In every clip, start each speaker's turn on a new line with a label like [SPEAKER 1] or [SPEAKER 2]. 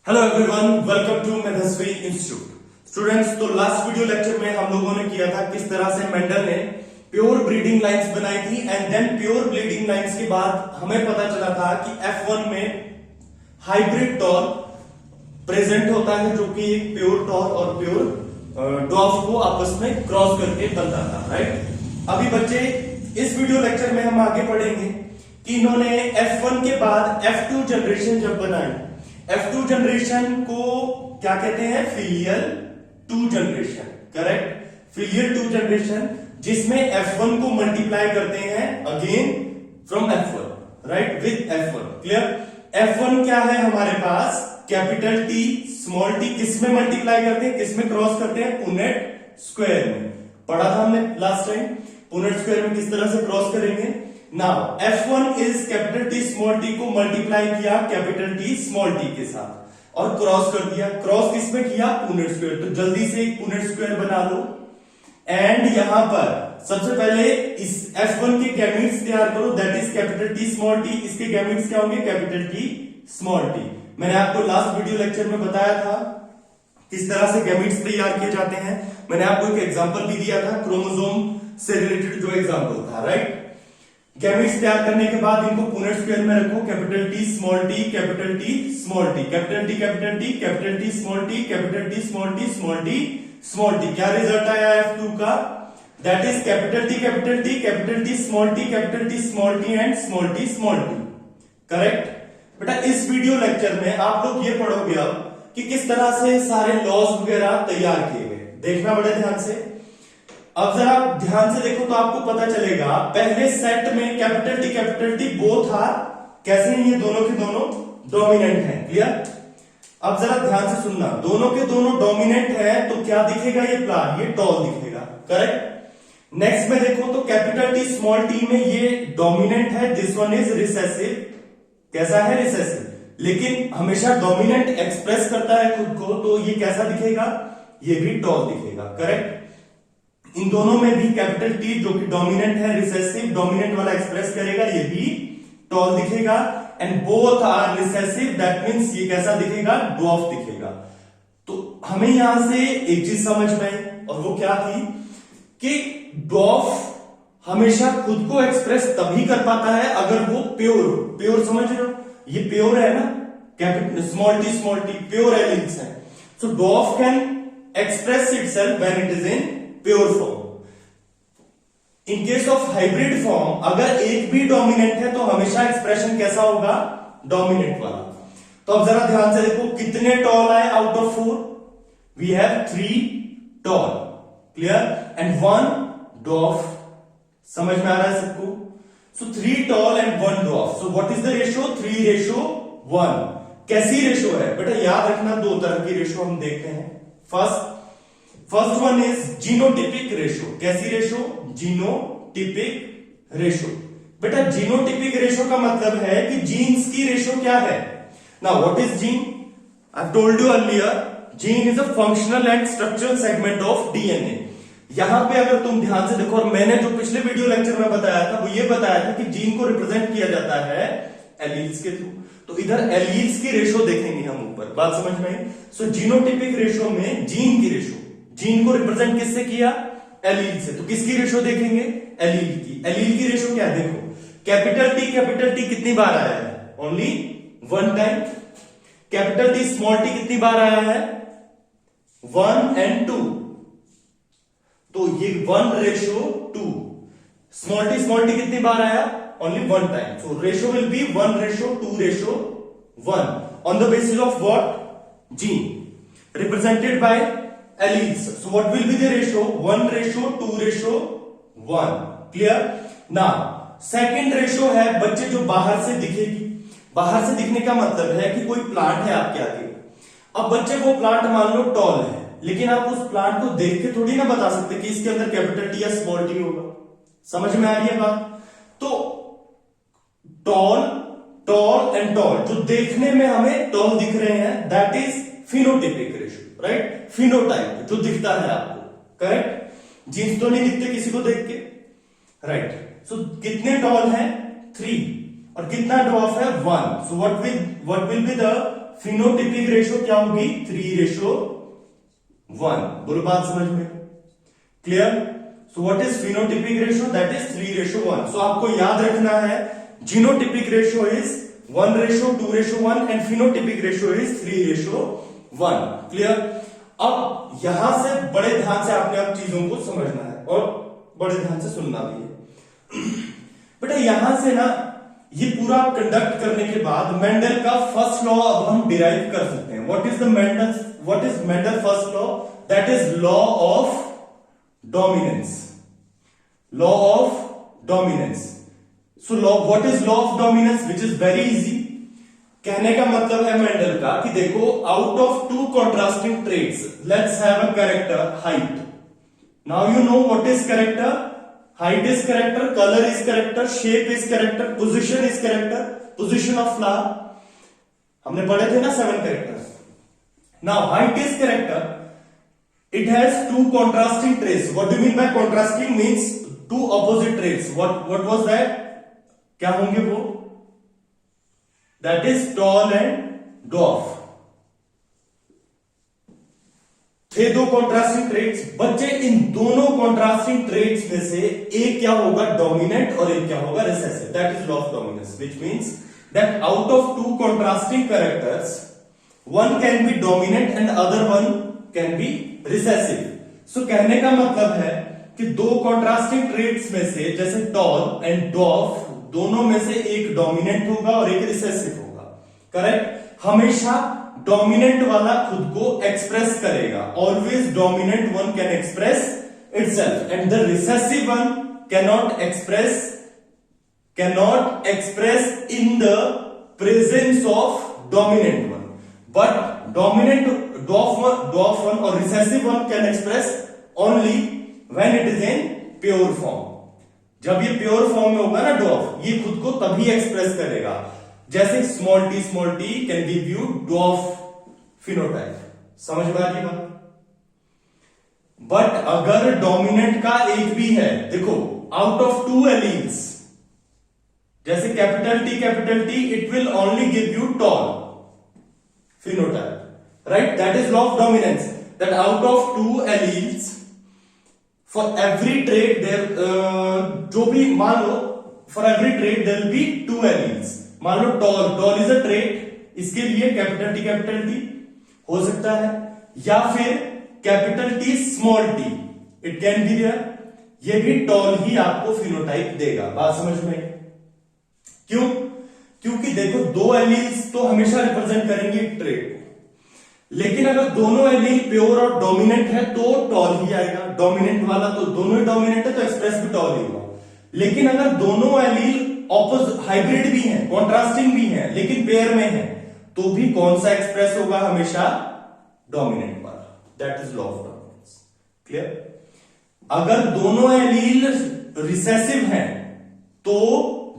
[SPEAKER 1] Hello everyone, welcome to Medhashree institute. Students, तो last video lecture में हम लोगों ने किया था किस तरह से मेंडल ने प्योर ब्रीडिंग लाइंस बनाई थी and then pure breeding lines के बाद हमें पता चला था कि F1 में हाइब्रिड टॉर प्रेजेंट होता है जो कि एक प्योर टॉर और प्योर डॉफ को आपस में क्रॉस करके बनता था, राइट। अभी बच्चे इस वीडियो लेक्चर में हम आगे पढ़ेंगे कि इन्होंने F1 के बाद F2 जनरेशन जब बनाई, F2 जनरेशन को क्या कहते हैं? Filial two generation, correct. Filial two generation जिसमें F1 को मल्टीप्लाई करते हैं again from F1, right, with F1। Clear? F1 क्या है हमारे पास? Capital T small T. किसमें मल्टीप्लाई करते हैं, किसमें क्रॉस करते हैं? पुनेट स्क्वायर में। पढ़ा था हमने लास्ट टाइम, पुनेट स्क्वायर में किस तरह से क्रॉस करेंगे। Now F1 is capital T small T को मल्टीप्लाई किया कैपिटल टी स्मॉल टी के साथ और क्रॉस कर दिया। क्रॉस किसमें किया? Punnett square. तो जल्दी से एक पुनेट स्क्वायर बना लो एंड यहां पर सबसे पहले इस F1 के गैमेट्स तैयार करो, that is capital T small T. इसके गैमेट्स क्या होंगे? Capital T small T. मैंने आपको लास्ट वीडियो लेक्चर में बताया था किस तरह से गैमेट्स तैयार किए जाते हैं। मैंने आपको एक एग्जांपल भी दिया था, क्रोमोसोम से रिलेटेड जो एग्जांपल था, राइट। गैमेट्स तैयार करने के बाद इनको पुनेट स्क्वायर में रखो, capital T small T, capital T small T, capital T capital T, capital T small T, capital T small T, small T small T. क्या रिजल्ट आया F2 का? That is capital T capital T, capital T small T, capital T small T and small T small T, correct. बेटा इस video lecture में आप लोग ये पढ़ोगे अब कि किस तरह से सारे लॉज वगैरह तैयार किए गए। देखना बड़े ध्यान से। अब जरा ध्यान से देखो तो आपको पता चलेगा पहले सेट में कैपिटल टी बोथ आर कैसे हैं? ये दोनों के दोनों डोमिनेंट हैं। क्लियर? अब जरा ध्यान से सुनना, दोनों के दोनों डोमिनेंट है तो क्या दिखेगा? ये प्लान, ये टॉल दिखेगा, करेक्ट। नेक्स्ट में देखो तो कैपिटल टी स्मॉल टी में ये डोमिनेंट है, दिस वन इज रिसेसिव। कैसा है? रिसेसिव। लेकिन हमेशा डोमिनेंट एक्सप्रेस करता है खुद को, तो ये कैसा दिखेगा? ये भी टॉल दिखेगा, करेक्ट। इन दोनों में भी कैपिटल टी जो कि डोमिनेंट है, रिसेसिव, डोमिनेंट वाला एक्सप्रेस करेगा, ये भी टॉल दिखेगा। And both are recessive, that means ये कैसा दिखेगा? ड्वार्फ दिखेगा। तो हमें यहां से एक चीज समझ में आई, और वो क्या थी कि ड्वार्फ हमेशा खुद को एक्सप्रेस तभी कर पाता है अगर वो प्योर हो। प्योर समझ रहे हो? ये प्योर है ना, capital small T pure elements है। So dwarf can express itself when it is in pure form. In case of hybrid form अगर एक भी डोमिनेंट है तो हमेशा एक्सप्रेशन कैसा होगा? डोमिनेंट वाला। तो अब जरा ध्यान से देखो कितने टॉल आए out of 4? We have 3 tall, clear, and 1 dwarf. समझ में आ रहा है सबको? So 3 tall and 1 dwarf. So what is the ratio? 3:1। कैसी रेशियो है बेटा? याद रखना, दो तरह की रेशियो हम देखते हैं। First one is genotypic ratio. कैसी रेशियो? Genotypic ratio. बेटा जीनोटिपिक रेशियो का मतलब है कि जीन्स की रेशियो क्या है। Now what is gene? I have told you earlier, gene is a functional and structural segment of DNA. यहां पे अगर तुम ध्यान से देखो, और मैंने जो पिछले वीडियो लेक्चर में बताया था वो ये बताया था कि जीन को रिप्रेजेंट किया जाता है एलील्स के थ्रू। तो इधर एलील्स की रेशियो देखेंगे हम ऊपर, बात समझ में आई? सो जीनोटिपिक रेशियो में जीन की रेशियो, जीन को रिप्रेजेंट किससे किया? एलील से। तो किसकी रेशियो देखेंगे? एलील की। एलील की रेशियो क्या है? देखो कैपिटल टी कितनी बार आया है? Only 1 time. Capital T small T कितनी बार आया है? 1 and 2। तो ये 1:2। स्मॉल टी कितनी बार आया? Only 1 time. So ratio will be 1:2:1 on the basis of what? Gene represented by alleles. So what will be the ratio? 1:2:1. Clear? Now second ratio है बच्चे जो बाहर से दिखेगी। बाहर से दिखने का मतलब है कि कोई प्लांट है आपके आगे। अब बच्चे वो प्लांट मान लो टॉल है, लेकिन आप उस प्लांट को देख के थोड़ी ना बता सकते कि इसके अंदर कैपिटल टी या स्मॉल टी होगा। समझ में आ रही है बात? तो टॉल एंड टॉल जो देखने में हमें टॉल दिख रहे हैं, that is phenotypic ratio, right. Phenotype जो दिखता है आपको, करेक्ट। जीन्स तो नहीं दिखते किसी को देख के, राइट। सो कितने टॉल हैं? 3। और कितना ड्वार्फ है? 1। So what will be the phenotypic ratio क्या होगी 3:1। बोलो बात समझ में clear. So what is phenotypic ratio, that is 3:1। सो आपको याद रखना है genotypic ratio is 1:2:1 and phenotypic ratio is 3:1। Clear. अब यहां से बड़े ध्यान से आपने अब चीजों को समझना है और बड़े ध्यान से सुनना भी है। बेटा यहां से ना ये पूरा कंडक्ट करने के बाद मेंडल का फर्स्ट लॉ अब हम डिराइव कर सकते हैं। What is Mendel first law, that is law of dominance. Law of dominance. So law, what is law of dominance, which is very easy. कहने का मतलब है मेंडल का कि देखो out of two contrasting traits, let's have a character height. Now you know what is character, height is character, color is character, shape is character, position is character, position of flower हमने पढ़े थे ना 7 characters. Now height is character, it has two contrasting traits. What do you mean by contrasting? Means two opposite traits. What was that? क्या होंगे वो? That is tall and dwarf. थे दो contrasting traits. बच्चे इन दोनों कॉन्ट्रास्टिंग ट्रेट्स में से एक क्या होगा डोमिनेंट और एक क्या होगा recessive. That is law of dominance, which means that out of two contrasting characters one can be dominant and other one can be recessive. So कहने का मतलब है कि दो कॉन्ट्रास्टिंग ट्रेट्स में से जैसे टॉल एंड डॉर्फ, दोनों में से एक डोमिनेंट होगा और एक रिसेसिव होगा। करेक्ट। हमेशा डोमिनेंट वाला खुद को एक्सप्रेस करेगा। Always dominant one can express itself and the recessive one cannot express in the presence of dominant one. But dominant dwarf one और recessive one can express only when it is in pure form. जब ये pure form में होगा ना dwarf, ये खुद को तभी एक्सप्रेस करेगा। जैसे small T can give you dwarf phenotype. समझ में आ रही बात। बट अगर डोमिनेंट का एक भी है, देखो आउट ऑफ टू एलील्स, जैसे capital T, it will only give you tall phenotype, right. That is law of dominance, that out of two alleles for every trait there, जो भी मान लो for every trait there will be two alleles. मान लो tall is a trait, इसके लिए capital T हो सकता है, या फिर capital T small T, it can be there. ये भी टॉल ही आपको फिनोटाइप देगा। बात समझ में? क्यों? क्योंकि देखो दो एलील्स तो हमेशा रिप्रेजेंट करेंगे एक ट्रेट, लेकिन अगर दोनों एलील प्योर और डोमिनेंट है तो टॉल ही आएगा। डोमिनेंट वाला तो दोनों ही डोमिनेंट है तो एक्सप्रेस भी टॉल ही होगा। लेकिन अगर दोनों एलील हाइब्रिड भी हैं, कॉन्ट्रास्टिंग भी हैं, लेकिन पेयर में है, तो भी कौन सा एक्सप्रेस होगा? हमेशा डोमिनेंट वाला। That is law of dominance. Clear. अगर दोनों एलील रिसेसिव हैं तो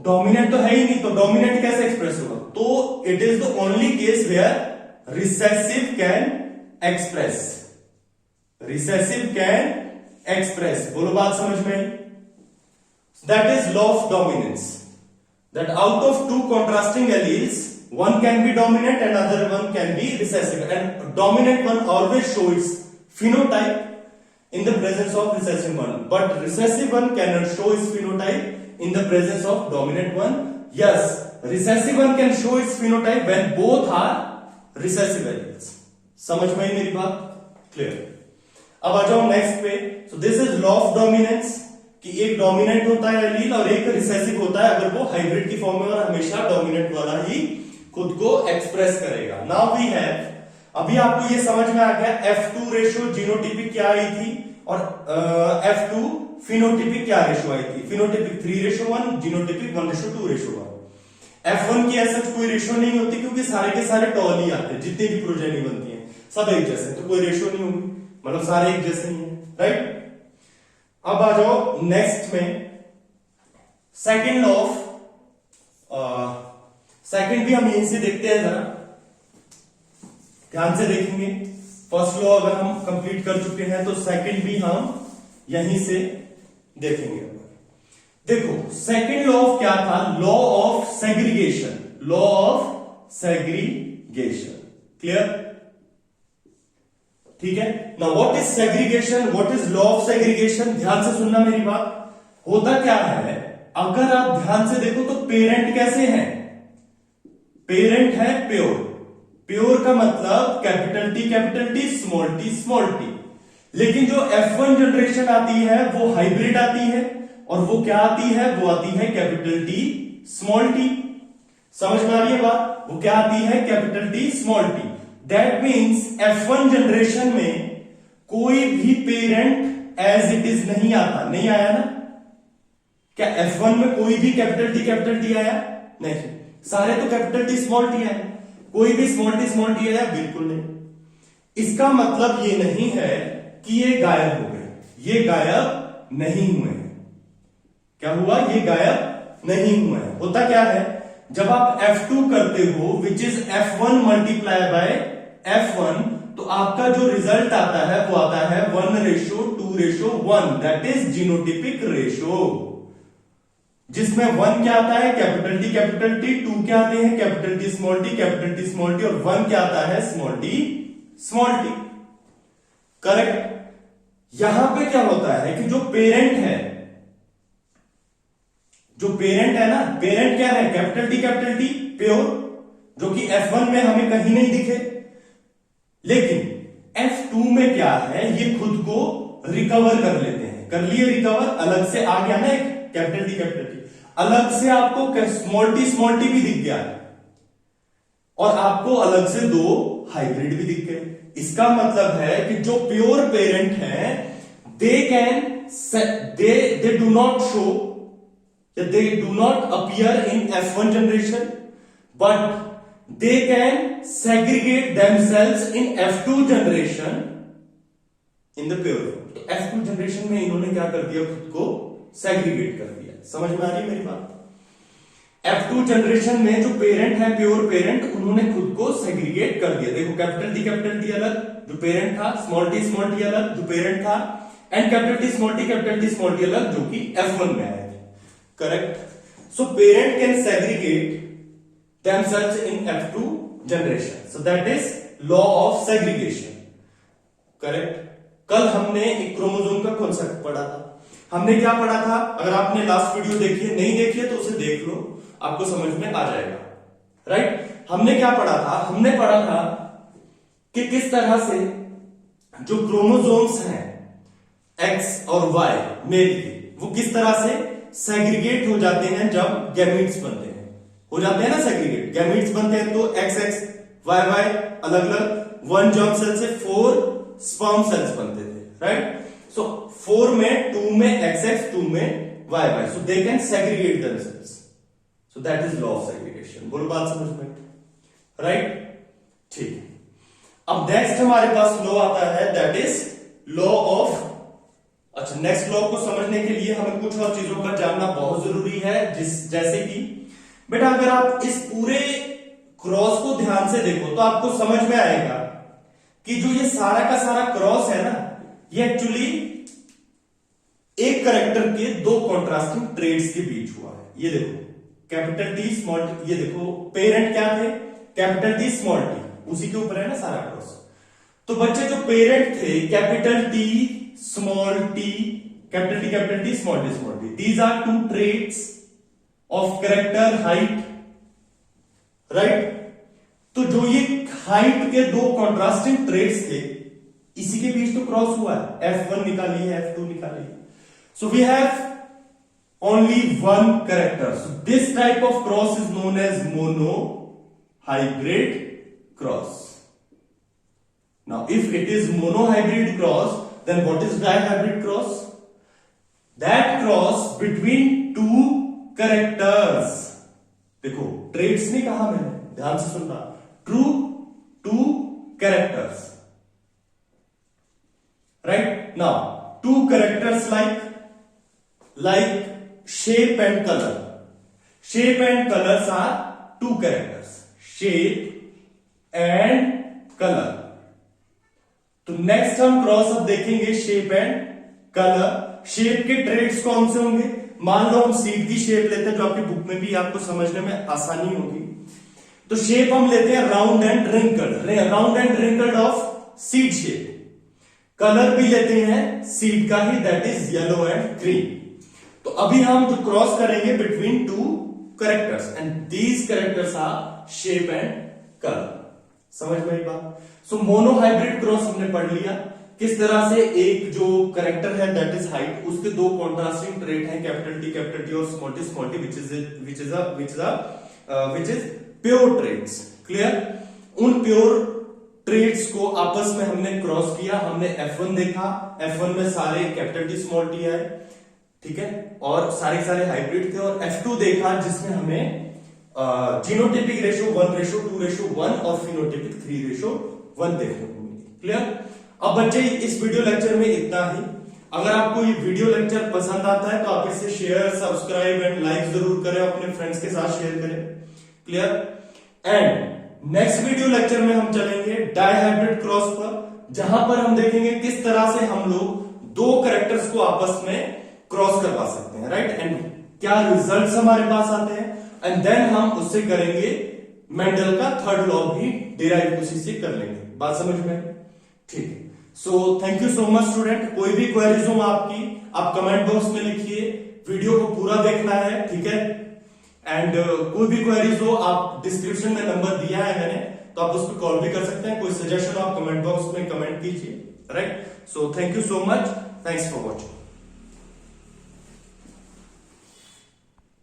[SPEAKER 1] डोमिनेंट तो है ही नहीं, तो डोमिनेंट कैसे एक्सप्रेस होगा? तो it is the only case where recessive can express. बोलो बात समझ में? That is law of dominance, that out of two contrasting alleles one can be dominant and other one can be recessive, and dominant one always shows phenotype in the presence of recessive one, but recessive one cannot show its phenotype in the presence of dominant one. Yes, recessive one can show its phenotype when both are recessive alleles. समझ में आई मेरी बात? Clear. अब आ जाओ next पे। So this is law of dominance कि एक dominant होता है एलील और एक रिसेसिव होता है अगर वो हाइब्रिड की फॉर्म में, और हमेशा डोमिनेंट वाला ही खुद को एक्सप्रेस करेगा। नाउ वी हैव, अभी आपको ये समझ में आ गया F2 रेशियो जीनोटिपिक क्या आई थी और F2 फिनोटिपिक क्या रेशियो आई थी। Phenotypic 3:1, genotypic 1:2:1। F1 की ऐसा कोई रेशियो नहीं होती क्योंकि सारे के सारे टॉल ही आते हैं, जितनी भी प्रोजेनी बनती है सब एक जैसे, तो कोई रेशियो नहीं होगी, मतलब सारे एक जैसे ही हैं, राइट। अब आ जाओ नेक्स्ट में, सेकंड लॉ ऑफ, सेकंड भी हम यहीं से देखते हैं, जरा ध्यान से देखेंगे। फर्स्ट लॉ अगर हम कंप्लीट कर चुके हैं तो सेकंड भी हम यहीं से देखेंगे। देखो सेकंड लॉ ऑफ क्या था? Law of segregation. Law of segregation clear? ठीक है ना। What is segregation, what is law of segregation? ध्यान से सुनना मेरी बात। होता क्या है, अगर आप ध्यान से देखो तो पेरेंट कैसे हैं? पेरेंट है प्योर। प्योर का मतलब कैपिटल टी स्मॉल टी। लेकिन जो F1 जनरेशन आती है वो हाइब्रिड आती है, और वो क्या आती है? वो आती है कैपिटल टी स्मॉल टी। समझ में आ रही है बात? वो क्या आती है? Capital T small T. That means F1 generation में कोई भी पेरेंट एज इट इज नहीं आता। नहीं आया ना? क्या F1 में कोई भी कैपिटल टी आया? नहीं, सारे तो कैपिटल टी स्मॉल टी आए। कोई भी स्मॉल टी आया? बिल्कुल नहीं। इसका मतलब ये नहीं है कि ये गायब हो गए, ये गायब नहीं हुए हैं। क्या हुआ? ये गायब नहीं हुए हैं। होता क्या है, जब आप F2 करते हो which is F1 multiply by F1, तो आपका जो रिजल्ट आता है वो आता है 1:2:1, दैट इज जीनोटिपिक रेशो, जिसमें 1 क्या आता है? कैपिटल टी, 2 क्या आते हैं? कैपिटल टी स्मॉल टी, और 1 क्या आता है? Small T. करेक्ट? यहां पे क्या होता है कि जो पेरेंट है ना, पेरेंट क्या है? कैपिटल टी प्योर, जो कि F1 में हमें कहीं नहीं दिखे। लेकिन F2 में क्या है, ये खुद को रिकवर कर लेते हैं। कर लिए रिकवर, अलग से आ गया ना एक कैपिटल टी, अलग से आपको स्मॉल टी भी दिख गया, और आपको अलग से 2 हाइब्रिड भी दिख गए। इसका मतलब है कि जो प्योर पेरेंट है they do not show, they do not appear in F1 generation, but they can segregate themselves in F2 generation in the pure form. तो F2 जनरेशन में इन्होंने क्या कर दिया? खुद को सेग्रीगेट कर दिया। समझ में आ रही है मेरी बात? F2 जनरेशन में जो पेरेंट है, प्योर पेरेंट, उन्होंने खुद को सेग्रीगेट कर दिया। देखो कैपिटल टी अलग, जो पेरेंट था, स्मॉल टी अलग, जो पेरेंट था, and capital T small T अलग, जो कि F1 में आए थे। Correct? So parent can segregate themselves in F2 generation. So that is law of segregation. Correct? कल हमने एक क्रोमोसोम का कॉन्सेप्ट पढ़ा था। हमने क्या पढ़ा था? अगर आपने लास्ट वीडियो देखी है, नहीं देखी है तो उसे देख लो, आपको समझ में आ जाएगा। राइट? हमने क्या पढ़ा था? हमने पढ़ा था कि किस तरह से जो क्रोमोसोम्स हैं X और Y मेल के, वो किस तरह से सेग्रीगेट हो जाते हैं जब गैमीट्स बनते हैं। हो जाते हैं ना सेग्रीगेट, गैमीट्स बनते हैं तो XX YY अलग अलग, 1 जर्म सेल से 4 स्पर्म सेल्स बनते थे। राइट? सो 4 में, 2 में XX, 2 में YY, so they can segregate themselves. So that is law of segregation. बोलो बात समझ में? राइट? ठीक है। अब नेक्स्ट हमारे पास लॉ आता है, दैट इज लॉ ऑफ, अच्छा, नेक्स्ट लॉ को समझने के लिए हमें कुछ और चीजों का जानना बहुत जरूरी है, जैसे कि बेटा अगर आप इस पूरे क्रॉस को ध्यान से देखो तो आपको समझ में आएगा कि जो ये सारा का सारा क्रॉस है ना, ये एक्चुअली एक कैरेक्टर के 2 कॉन्ट्रास्टिंग ट्रेड्स के बीच हुआ है। ये देखो कैपिटल टी स्मॉल टी, ये देखो पेरेंट क्या थे? कैपिटल टी स्मॉल टी, उसी के ऊपर है ना सारा क्रॉस। तो बच्चे जो पेरेंट थे capital T small T, capital T small T, these are 2 traits of character height. Right? तो जो ये हाइट के 2 कॉन्ट्रास्टिंग ट्रेड्स थे, इसी के बीच तो क्रॉस हुआ है। F1 निकाली है, F2 निकाली है। So we have only 1 character. So this type of cross is known as mono hybrid cross. Now if it is mono hybrid cross, then what is dihybrid cross? That cross between 2 characters. देखो traits नहीं कहा मैंने, ध्यान से सुनना। True 2 characters. Right? Now 2 characters like shape and color. Shape and colors are 2 characters. Shape and color. तो next हम cross अब देखेंगे शेप एंड कलर। शेप के ट्रेड्स कौन से होंगे? मान लो हम सीड की शेप लेते हैं, जो आपकी बुक में भी आपको समझने में आसानी होगी। तो शेप हम लेते हैं round and wrinkled of seed shape. Colour भी लेते हैं सीड का ही, that is yellow and green. तो अभी हम जो क्रॉस करेंगे between two characters and these characters are shape and colour. समझ में आई बात? सो मोनो हाइब्रिड क्रॉस हमने पढ़ लिया, किस तरह से एक जो कैरेक्टर है दैट इज हाइट, उसके दो कॉन्ट्रास्टिंग ट्रेट हैं कैपिटल टी और small T which is pure traits. Clear? उन प्योर ट्रेट्स को आपस में हमने क्रॉस किया, हमने F1 देखा, F1 में सारे कैपिटल टी स्मॉल टी आए, ठीक है, और सारे हाइब्रिड थे, और F2 देखा जिसमें हमें जीनोटिपिक रेशो 1:2:1 और फिनोटिपिक 3:1 देखने को मिली। क्लियर? अब बच्चे इस वीडियो लेक्चर में इतना ही। अगर आपको ये वीडियो लेक्चर पसंद आता है तो आप इसे शेयर, सब्सक्राइब एंड लाइक जरूर करें, अपने फ्रेंड्स के साथ शेयर करें। Clear? And next video lecture में हम चलेंगे डायहाइब्रिड क्रॉस पर, जहां पर हम देखेंगे किस तरह से हम लोग दो कैरेक्टर्स को आपस में क्रॉस करवा सकते हैं, राइट, एंड क्या रिजल्ट्स हमारे पास आते हैं, एंड देन हम उससे करेंगे मेंडल का थर्ड लॉ भी डिराइव उसी से कर लेंगे। बात समझ में? ठीक है। So thank you so much student. कोई भी क्वेरीज हो आपकी, आप कमेंट बॉक्स में लिखिए, वीडियो को पूरा देखना है, ठीक है, एंड कोई भी क्वेरीज हो आप डिस्क्रिप्शन में नंबर दिया है मैंने, तो आप उस पर कॉल भी कर सकते हैं। कोई सजेशन हो आप कमेंट बॉक्स में कमेंट कीजिए, right. So thank you so much, thanks for watching.